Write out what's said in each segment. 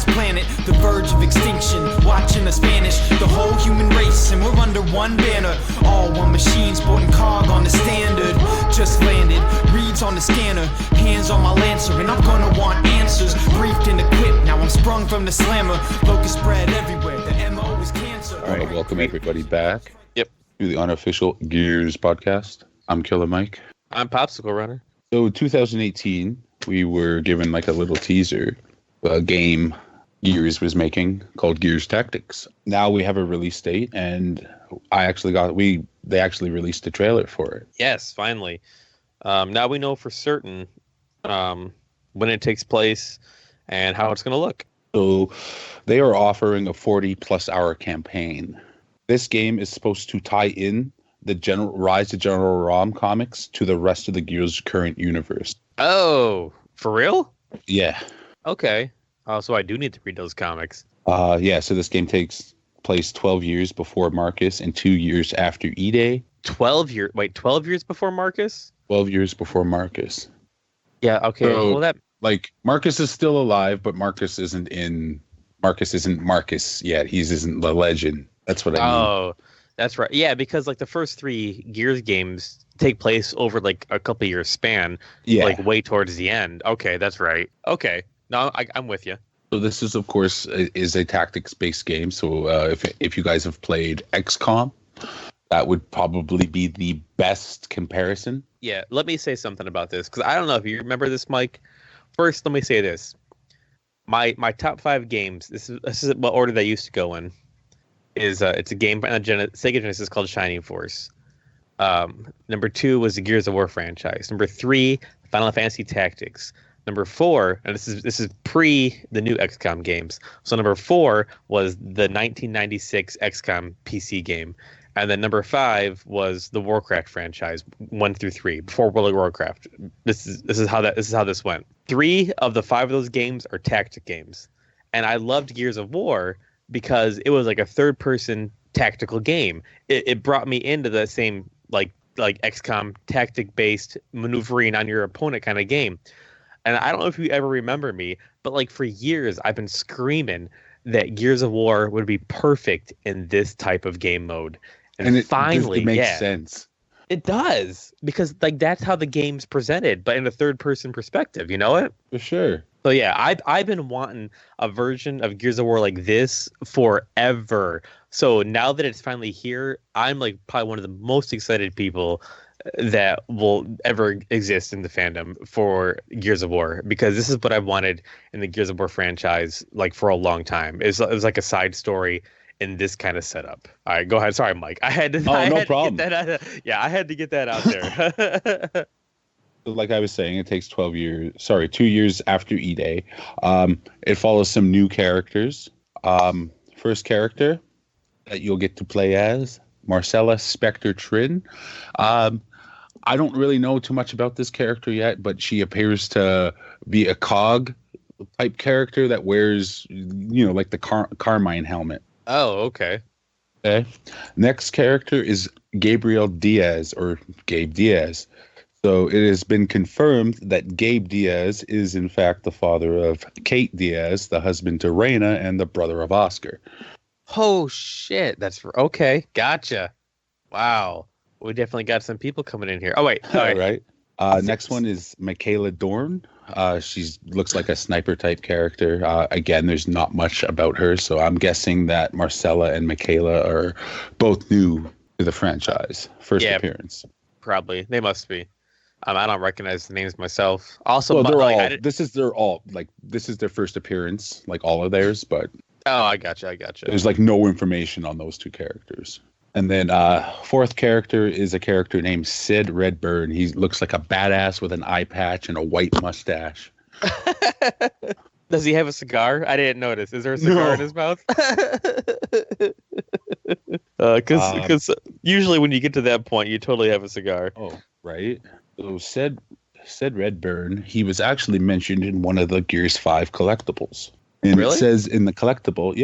this planet, the verge of extinction, watching us vanish, the whole human race, and we're under one banner, all one machine, sporting cog on the standard, just landed, reads on the scanner, hands on my lancer, and I'm gonna want answers, briefed and equipped, now I'm sprung from the slammer, locust spread everywhere, the MO is cancer. All right, welcome everybody back. Yep. To the unofficial Gears podcast. I'm Killer Mike. I'm Popsicle Runner. So 2018, we were given like a little teaser, a game Gears was making called Gears Tactics. Now we have a release date, and they actually released a trailer for it. Yes, finally. Now we know for certain when it takes place and how it's going to look. So they are offering a 40-plus hour campaign. This game is supposed to tie in the Rise of General Rom comics to the rest of the Gears current universe. Oh, for real? Yeah. Okay. So I do need to read those comics. So this game takes place 12 years before Marcus and 2 years after E-Day. 12 years before Marcus? 12 years before Marcus. Yeah, okay. So, well, like, Marcus is still alive, but Marcus isn't Marcus yet. He isn't the legend. That's what I mean. Oh, that's right. Yeah, because like the first 3 Gears games take place over like a couple years span. Yeah. Like way towards the end. Okay, that's right. Okay. No, I'm with you. So this is, of course, is a tactics-based game. So if you guys have played XCOM, that would probably be the best comparison. Yeah, let me say something about this, because I don't know if you remember this, Mike. First, let me say this. My top 5 games, this is what order they used to go in, is it's a game by the Sega Genesis called Shining Force. Number 2 was the Gears of War franchise. Number 3, Final Fantasy Tactics. Number 4, and this is pre the new XCOM games. So number 4 was the 1996 XCOM PC game, and then number 5 was the Warcraft franchise, 1 through 3, before World of Warcraft. This is how this went. 3 of the 5 of those games are tactic games, and I loved Gears of War because it was like a third-person tactical game. It brought me into the same like XCOM tactic-based maneuvering on your opponent kind of game. And I don't know if you ever remember me, but like for years I've been screaming that Gears of War would be perfect in this type of game mode. And finally, it makes sense. It does, because like that's how the game's presented, but in a third-person perspective. You know it? For sure. So yeah, I've been wanting a version of Gears of War like this forever. So now that it's finally here, I'm like probably one of the most excited people that will ever exist in the fandom for Gears of War, because this is what I've wanted in the Gears of War franchise like for a long time. It was like a side story in this kind of setup. All right, go ahead. Sorry, Mike. I had to. No problem. I had to get that out there. Like I was saying, it takes 2 years after E-Day. It follows some new characters. First character that you'll get to play as, Marcella Spectre Trin. I don't really know too much about this character yet, but she appears to be a cog type character that wears, like the Carmine helmet. Oh, okay. Okay. Next character is Gabriel Diaz, or Gabe Diaz. So it has been confirmed that Gabe Diaz is in fact the father of Kate Diaz, the husband to Reina and the brother of Oscar. Oh shit, okay. Gotcha. Wow. We definitely got some people coming in here. Oh wait. All right. Next one is Michaela Dorn. She looks like a sniper type character. Again, there's not much about her, so I'm guessing that Marcella and Michaela are both new to the franchise. First appearance. Probably. They must be. I don't recognize the names myself. Also, well, this is their first appearance, like all of theirs, but I gotcha. There's like no information on those 2 characters. And then fourth character is a character named Sid Redburn. He looks like a badass with an eye patch and a white mustache. Does he have a cigar? I didn't notice. Is there a cigar in his mouth? Because usually when you get to that point, you totally have a cigar. Oh, right. So Sid Redburn, he was actually mentioned in one of the Gears 5 collectibles. And It says in the collectible,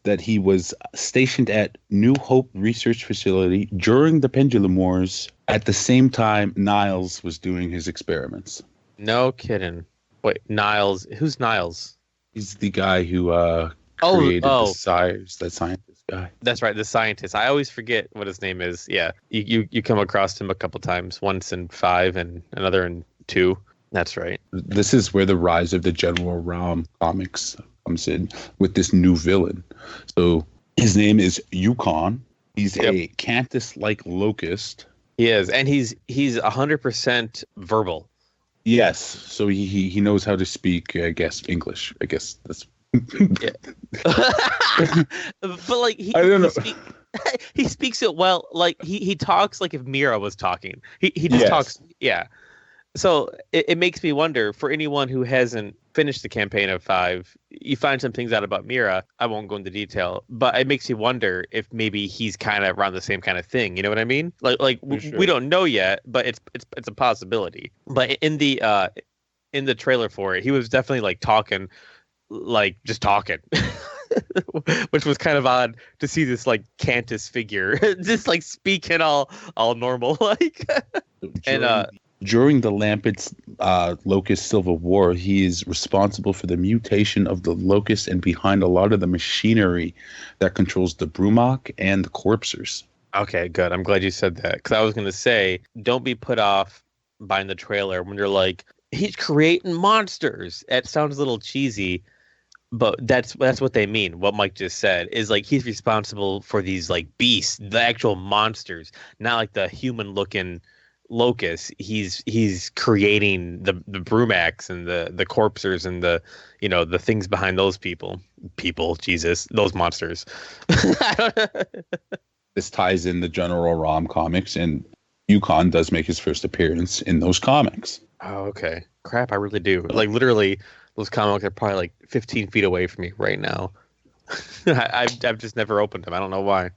that he was stationed at New Hope Research Facility during the Pendulum Wars at the same time Niles was doing his experiments. No kidding. Wait, Niles. Who's Niles? He's the guy who created the Sires, that scientist guy. That's right, the scientist. I always forget what his name is. Yeah, you come across him a couple times, once in 5 and another in 2. That's right. This is where the rise of the General Ram comics comes in with this new villain. So his name is Yukon. He's a Cantus-like locust. He is, and he's 100% verbal. Yes, so he knows how to speak, I guess, English. I guess that's. Yeah. But like I don't know. He speaks it well. Like he talks like if Mira was talking. He just talks. Yeah. So it makes me wonder, for anyone who hasn't finished the campaign of 5, you find some things out about Mira. I won't go into detail, but it makes you wonder if maybe he's kind of around the same kind of thing. You know what I mean? Like Sure. We don't know yet, but it's a possibility. But in the trailer for it, he was definitely like talking, like just talking. Which was kind of odd to see this like Cantus figure just like speaking all normal like. During the Lampets Locust Civil War, he is responsible for the mutation of the Locust and behind a lot of the machinery that controls the Brumak and the Corpsers. Okay, good. I'm glad you said that, because I was going to say, don't be put off by the trailer when you're like, he's creating monsters. That sounds a little cheesy, but that's what they mean. What Mike just said is like he's responsible for these like beasts, the actual monsters, not like the human-looking locust. He's creating the Brumaks and the Corpsers and the the things behind those people, Jesus, those monsters. This ties in the General Ram comics, and Yukon does make his first appearance in those comics. Oh, okay. Crap, I really do. Like literally, those comics are probably like 15 feet away from me right now. I've just never opened them. I don't know why.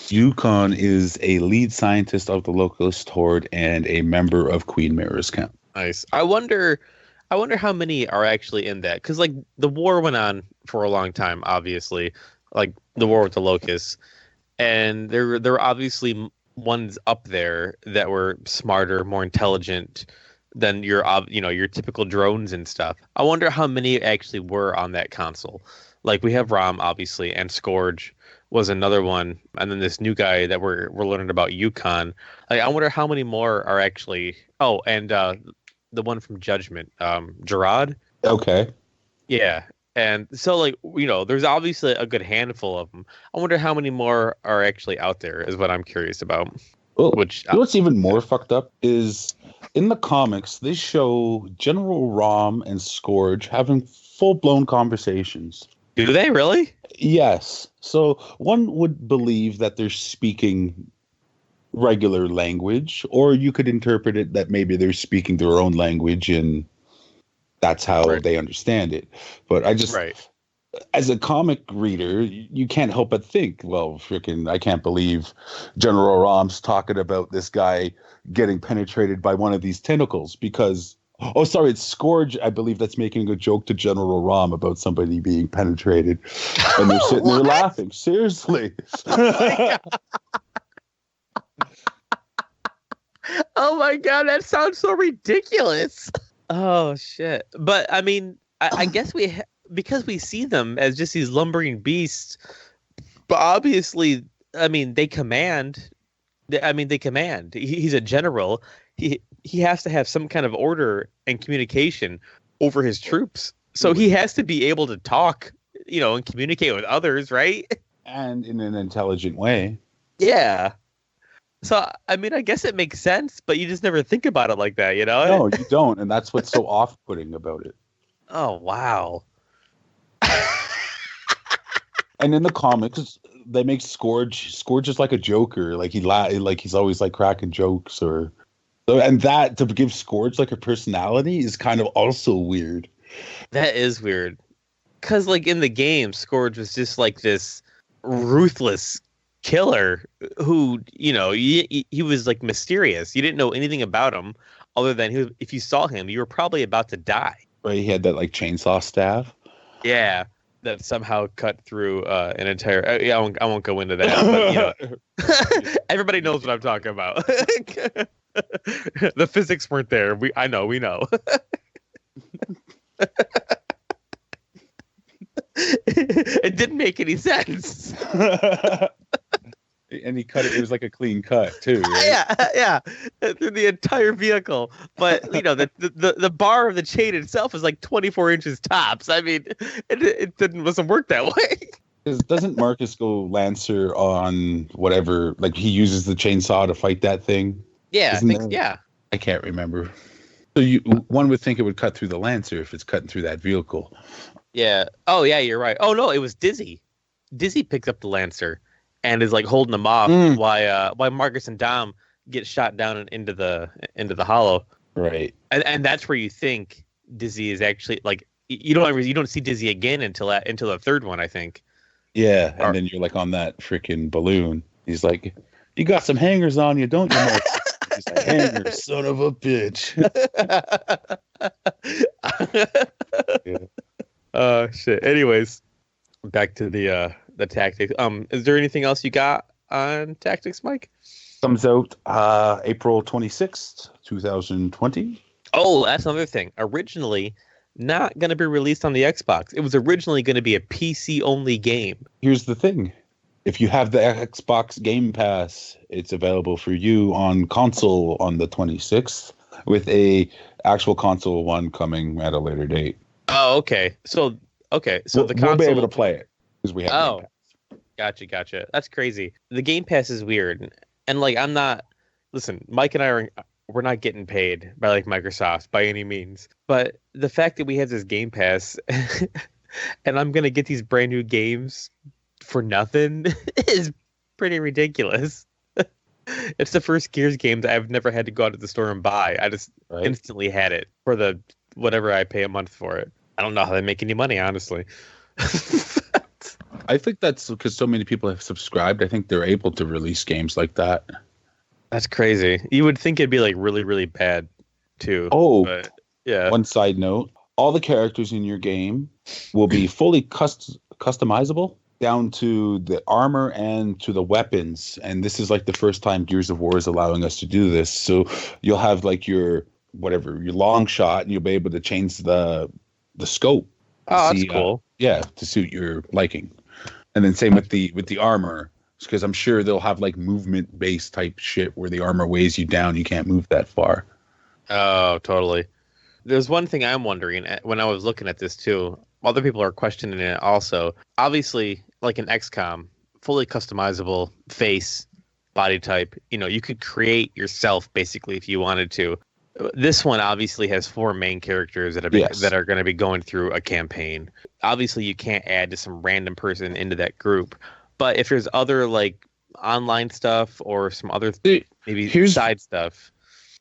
Yukon is a lead scientist of the Locust Horde and a member of Queen Mira's camp. Nice. I wonder how many are actually in that, because like the war went on for a long time, obviously, like the war with the Locusts, and there were obviously ones up there that were smarter, more intelligent than your typical drones and stuff. I wonder how many actually were on that console. Like we have Ram, obviously, and Scourge was another one, and then this new guy that we're learning about, Yukon. Like I wonder how many more are actually. Oh, and the one from Judgment, Gerard. Okay. Yeah, and so like there's obviously a good handful of them. I wonder how many more are actually out there. Is what I'm curious about. Well, what's even more fucked up is in the comics they show General Ram and Scourge having full-blown conversations. Do they really? Yes. So one would believe that they're speaking regular language, or you could interpret it that maybe they're speaking their own language and that's how they understand it. But I just, as a comic reader, you can't help but think, well, freaking, I can't believe General Ram's talking about this guy getting penetrated by one of these tentacles because... Oh, sorry, it's Scourge, I believe, that's making a joke to General Ram about somebody being penetrated. And they're sitting there laughing. Seriously. Oh, my God, that sounds so ridiculous. Oh, shit. But, I mean, I guess because we see them as just these lumbering beasts, but obviously, I mean, they command. He's a general. He has to have some kind of order and communication over his troops. So he has to be able to talk, and communicate with others, right? And in an intelligent way. Yeah. So, I mean, I guess it makes sense, but you just never think about it like that, No, you don't. And that's what's so off-putting about it. Oh, wow. And in the comics, they make Scourge is like a joker. Like he's always like cracking jokes and that to give Scourge like a personality is kind of also weird. That is weird. Cause like in the game, Scourge was just like this ruthless killer who, he was like mysterious. You didn't know anything about him other than if you saw him, you were probably about to die. Right. He had that like chainsaw staff. Yeah. That somehow cut through an entire. I won't go into that. But, everybody knows what I'm talking about. The physics weren't there. We know. It didn't make any sense. And he cut it. It was like a clean cut too. Right? Yeah, through the entire vehicle. But the bar of the chain itself is like 24 inches tops. I mean, it wasn't work that way. Doesn't Marcus go Lancer on whatever? Like he uses the chainsaw to fight that thing. Yeah, yeah. I can't remember. So one would think it would cut through the Lancer if it's cutting through that vehicle. Yeah. Oh yeah, you're right. Oh no, it was Dizzy. Dizzy picks up the Lancer and is like holding them off while Marcus and Dom get shot down and into the hollow. Right. And that's where you think Dizzy is actually like you don't see Dizzy again until the third one, I think. Yeah, and then you're like on that freaking balloon. He's like, "You got some hangers on you, don't you, Mark?" He's like, "Hangers, son of a bitch." Yeah. Oh shit. Anyways, back to the tactics. Is there anything else you got on tactics, Mike? Comes out April 26th, 2020. Oh, that's another thing. Originally not going to be released on the Xbox. It was originally going to be a PC only game. Here's the thing. If you have the Xbox Game Pass, it's available for you on console on the 26th with a actual console one coming at a later date. Oh, okay. So the console we'll be able to play it because we have Game Pass. Gotcha. That's crazy. The Game Pass is weird. And like listen, Mike and I we're not getting paid by like Microsoft by any means. But the fact that we have this Game Pass and I'm going to get these brand new games for nothing is pretty ridiculous. It's the first Gears game that I've never had to go out to the store and buy. I just instantly had it for the whatever I pay a month for it. I don't know how they make any money, honestly. I think that's because so many people have subscribed. I think they're able to release games like that. That's crazy. You would think it'd be like really, really bad too. Oh, but, yeah. One side note, all the characters in your game will be fully customizable down to the armor and to the weapons. And this is like the first time Gears of War is allowing us to do this. So you'll have like your long shot and you'll be able to change the scope. Oh, that's cool. To suit your liking. And then same with the armor, because I'm sure they'll have like movement based type shit where the armor weighs you down. You can't move that far. Oh, totally. There's one thing I'm wondering when I was looking at this too. Other people are questioning it also. Obviously, like an XCOM, fully customizable face, body type. You could create yourself basically if you wanted to. This one obviously has 4 main characters that are going to be going through a campaign. Obviously, you can't add just some random person into that group. But if there's other like online stuff or some other side stuff.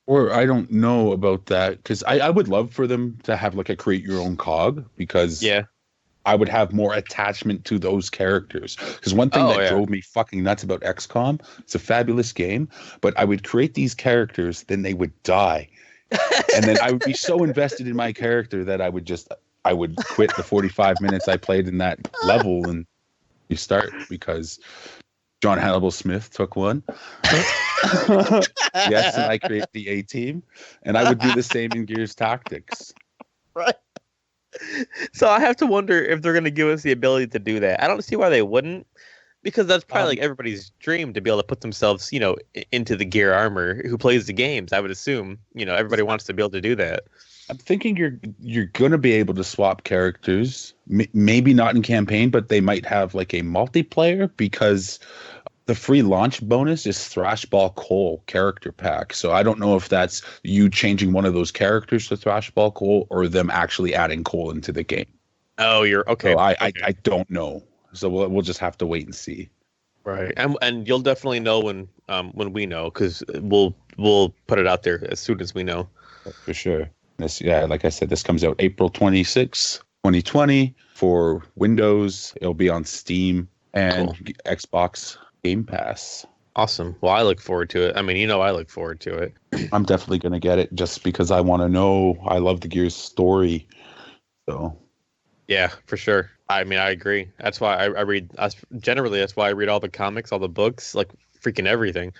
Or I don't know about that because I would love for them to have like a create your own cog because I would have more attachment to those characters. Because one thing that drove me fucking nuts about XCOM, it's a fabulous game, but I would create these characters, then they would die. And then I would be so invested in my character that I would quit the 45 minutes I played in that level and restart because John Hannibal Smith took one. Yes, and I create the A-team. And I would do the same in Gears Tactics. Right. So I have to wonder if they're going to give us the ability to do that. I don't see why they wouldn't, because that's probably like everybody's dream to be able to put themselves, into the gear armor who plays the games. I would assume, everybody wants to be able to do that. I'm thinking you're going to be able to swap characters, maybe not in campaign, but they might have like a multiplayer because the free launch bonus is Thrashball Cole character pack. So I don't know if that's you changing one of those characters to Thrashball Cole or them actually adding Cole into the game. Oh, you're okay. So I don't know. So we'll just have to wait and see. Right, and you'll definitely know when we know because we'll put it out there as soon as we know. For sure. Like I said, this comes out April 26, 2020 for Windows. It'll be on Steam and Xbox Game Pass. Awesome. Well, I look forward to it. I mean, I look forward to it. I'm definitely going to get it just because I want to know. I love the Gears story. So. Yeah, for sure. I mean, I agree. That's why I read. Generally, that's why I read all the comics, all the books, like freaking everything.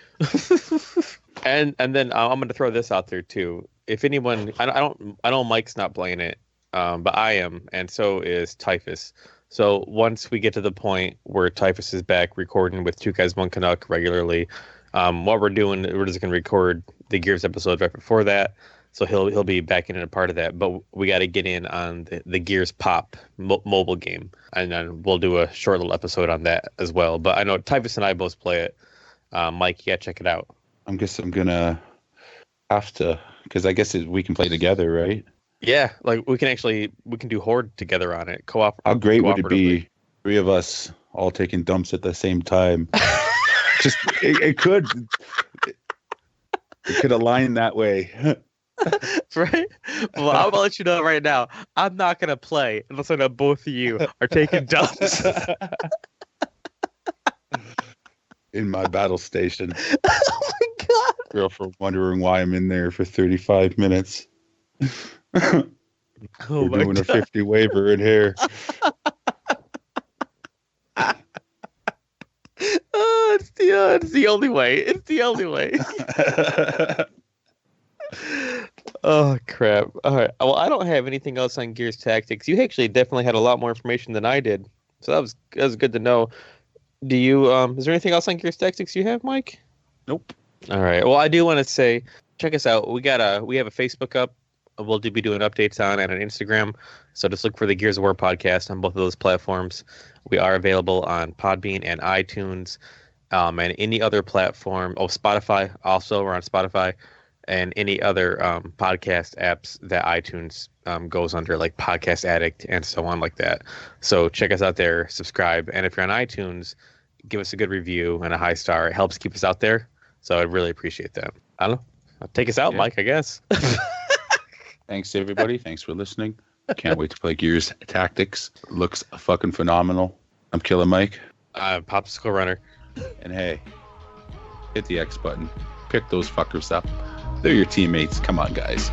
and then I'm going to throw this out there too. If anyone, I know Mike's not playing it, but I am, and so is Typhus. So once we get to the point where Typhus is back recording with Two Guys One Canuck regularly, what we're doing, we're just gonna record the Gears episode right before that. So he'll be back in and a part of that. But we got to get in on the Gears Pop mobile game, and then we'll do a short little episode on that as well. But I know Typhus and I both play it. Mike, you gotta check it out. I guess I'm gonna have to, because I guess we can play together, right? Yeah, like we can do Horde together on it. How great would it be? 3 of us all taking dumps at the same time. Just it could align that way. Right? Well, I'm gonna let you know right now. I'm not gonna play unless I know both of you are taking dumps In my battle station. Oh my god! Girlfriend wondering why I'm in there for 35 minutes. Oh We're my doing god. a 50 waiver in here. Oh, it's the only way. It's the only way. Oh crap! All right. Well, I don't have anything else on Gears Tactics. You actually definitely had a lot more information than I did, so that was good to know. Do you? Is there anything else on Gears Tactics you have, Mike? Nope. All right. Well, I do want to say, check us out. We have a Facebook up. We'll be doing updates on and an Instagram. So just look for the Gears of War podcast on both of those platforms. We are available on Podbean and iTunes, and any other platform. Oh, Spotify. Also, we're on Spotify and any other podcast apps that iTunes goes under, like Podcast Addict and so on like that. So check us out there, subscribe. And if you're on iTunes, give us a good review and a high star. It helps keep us out there. So I'd really appreciate that. I don't know. Take us out, Yeah. Mike, I guess. Thanks, everybody. Thanks for listening. Can't wait to play Gears Tactics. Looks fucking phenomenal. I'm Killer Mike. Popsicle Runner. And hey, hit the X button. Pick those fuckers up. They're your teammates. Come on, guys.